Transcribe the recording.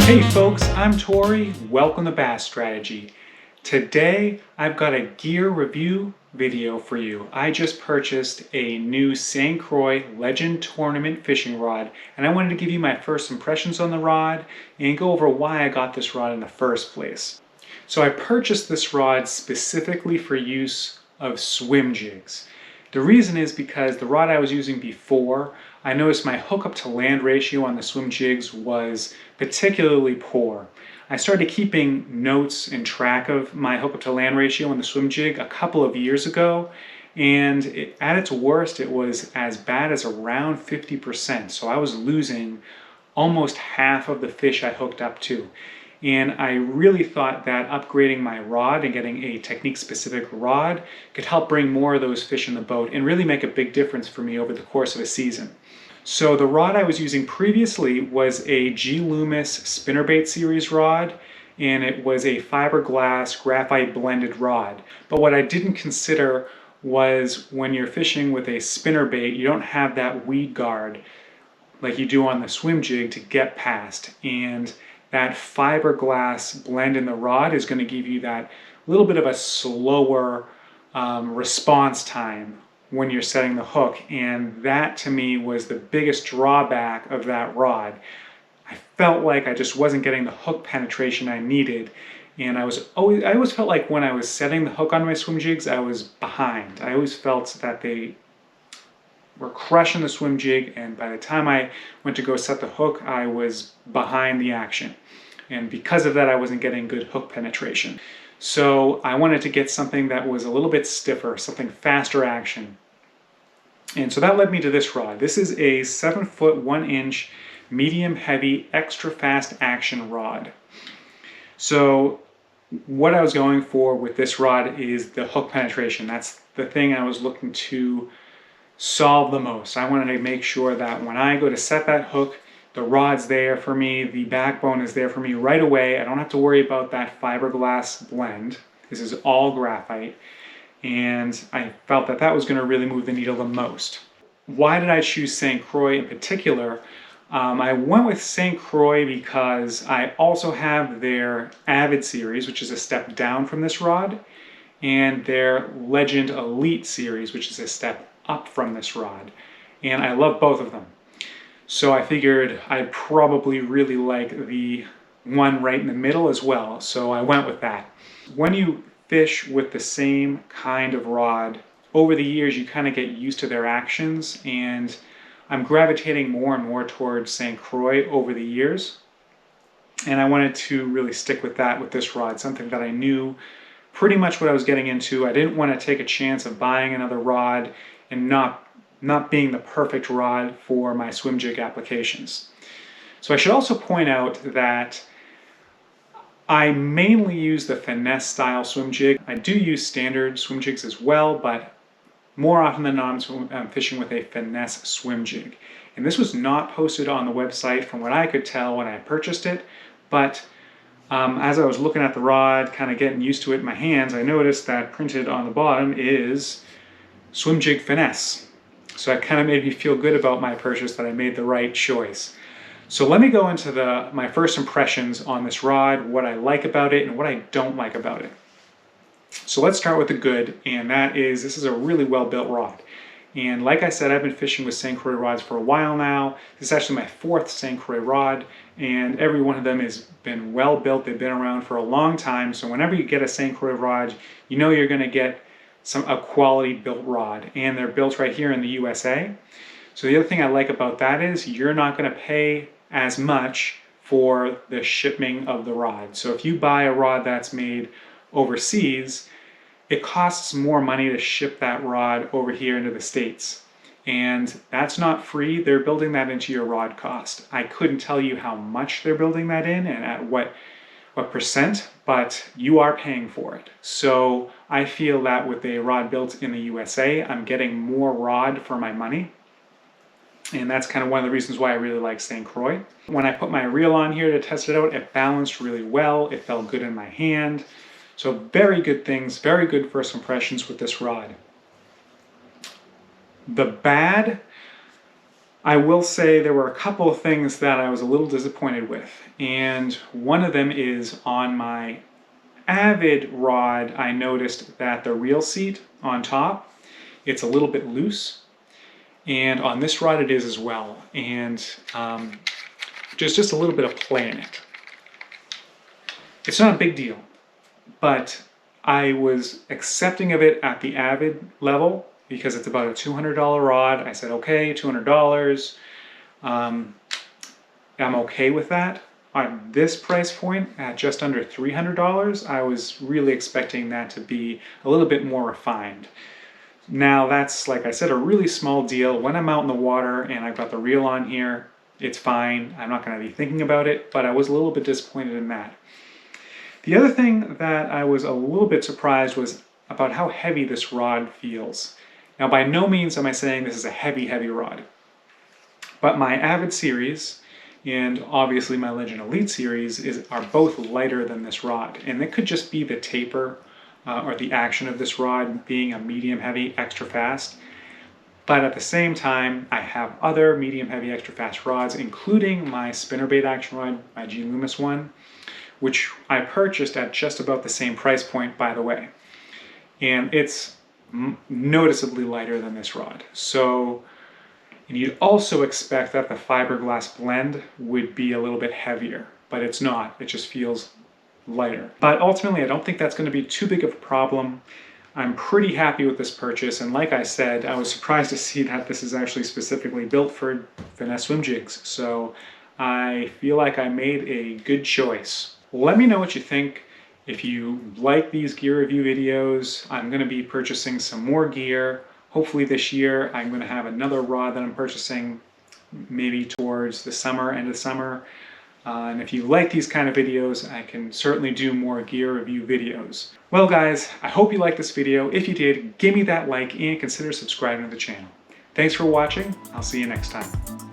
Hey folks, I'm Tori. Welcome to Bass Strategy. Today I've got a gear review video for you. I just purchased a new St. Croix Legend Tournament fishing rod, and I wanted to give you my first impressions on the rod and go over why I got this rod in the first place. So I purchased this rod specifically for use of swim jigs. The reason is because the rod I was using before, I noticed my hookup to land ratio on the swim jigs was particularly poor. I started keeping notes and track of my hookup to land ratio on the swim jig a couple of years ago, and at its worst it was as bad as around 50%. So I was losing almost half of the fish I hooked up to. And I really thought that upgrading my rod and getting a technique-specific rod could help bring more of those fish in the boat and really make a big difference for me over the course of a season. So the rod I was using previously was a G Loomis spinnerbait series rod, and it was a fiberglass graphite blended rod. But what I didn't consider was when you're fishing with a spinnerbait, you don't have that weed guard like you do on the swim jig to get past. And that fiberglass blend in the rod is going to give you that little bit of a slower response time when you're setting the hook, and that to me was the biggest drawback of that rod. I felt like I just wasn't getting the hook penetration I needed, and I always felt like when I was setting the hook on my swim jigs I was behind. I always felt that they were crushing the swim jig, and by the time I went to go set the hook I was behind the action, and because of that I wasn't getting good hook penetration. So I wanted to get something that was a little bit stiffer, something faster action. And so that led me to this rod. This is a 7-foot 1-inch medium heavy extra fast action rod. So what I was going for with this rod is the hook penetration. That's the thing I was looking to solve the most. I wanted to make sure that when I go to set that hook, the rod's there for me, the backbone is there for me right away. I don't have to worry about that fiberglass blend. This is all graphite, and I felt that that was going to really move the needle the most. Why did I choose St. Croix in particular? I went with St. Croix because I also have their Avid series, which is a step down from this rod, and their Legend Elite series, which is a step up from this rod, and I love both of them. So I figured I'd probably really like the one right in the middle as well, so I went with that. When you fish with the same kind of rod, over the years you kind of get used to their actions, and I'm gravitating more and more towards St. Croix over the years, and I wanted to really stick with that with this rod, something that I knew pretty much what I was getting into. I didn't want to take a chance of buying another rod and not being the perfect rod for my swim jig applications. So I should also point out that I mainly use the finesse style swim jig. I do use standard swim jigs as well, but more often than not I'm fishing with a finesse swim jig. And this was not posted on the website from what I could tell when I purchased it, but as I was looking at the rod, kind of getting used to it in my hands, I noticed that printed on the bottom is swim jig finesse. So that kind of made me feel good about my purchase, that I made the right choice. So let me go into my first impressions on this rod, what I like about it and what I don't like about it. So let's start with the good, and that is this is a really well built rod. And like I said, I've been fishing with St. Croix rods for a while now. This is actually my 4th St. Croix rod, and every one of them has been well built. They've been around for a long time, so whenever you get a St. Croix rod, you know you're going to get a quality built rod, and they're built right here in the USA. So the other thing I like about that is you're not going to pay as much for the shipping of the rod. So if you buy a rod that's made overseas, it costs more money to ship that rod over here into the States, and that's not free. They're building that into your rod cost. I couldn't tell you how much they're building that in and at what percent, but you are paying for it. So I feel that with a rod built in the USA, I'm getting more rod for my money. And that's kind of one of the reasons why I really like St. Croix. When I put my reel on here to test it out, it balanced really well. It felt good in my hand. So very good things, very good first impressions with this rod. The bad, I will say there were a couple of things that I was a little disappointed with, and one of them is on my Avid rod. I noticed that the reel seat on top, it's a little bit loose, and on this rod it is as well, and just a little bit of play in it. It's not a big deal, but I was accepting of it at the Avid level because it's about a $200 rod. I said, okay, $200. I'm okay with that. On this price point, at just under $300, I was really expecting that to be a little bit more refined. Now that's, like I said, a really small deal. When I'm out in the water and I've got the reel on here, it's fine. I'm not going to be thinking about it, but I was a little bit disappointed in that. The other thing that I was a little bit surprised was about how heavy this rod feels. Now, by no means am I saying this is a heavy, heavy rod, but my Avid series and obviously my Legend Elite series are both lighter than this rod. And it could just be the taper or the action of this rod being a medium heavy extra fast. But at the same time, I have other medium heavy extra fast rods, including my spinnerbait action rod, my G Loomis one, which I purchased at just about the same price point, by the way. And it's noticeably lighter than this rod. And you'd also expect that the fiberglass blend would be a little bit heavier, but it's not. It just feels lighter. But ultimately, I don't think that's going to be too big of a problem. I'm pretty happy with this purchase, and like I said, I was surprised to see that this is actually specifically built for finesse swim jigs. So I feel like I made a good choice. Let me know what you think. If you like these gear review videos, I'm going to be purchasing some more gear. Hopefully this year I'm going to have another rod that I'm purchasing maybe towards the summer, end of summer. And if you like these kind of videos, I can certainly do more gear review videos. Well guys, I hope you liked this video. If you did, give me that like and consider subscribing to the channel. Thanks for watching. I'll see you next time.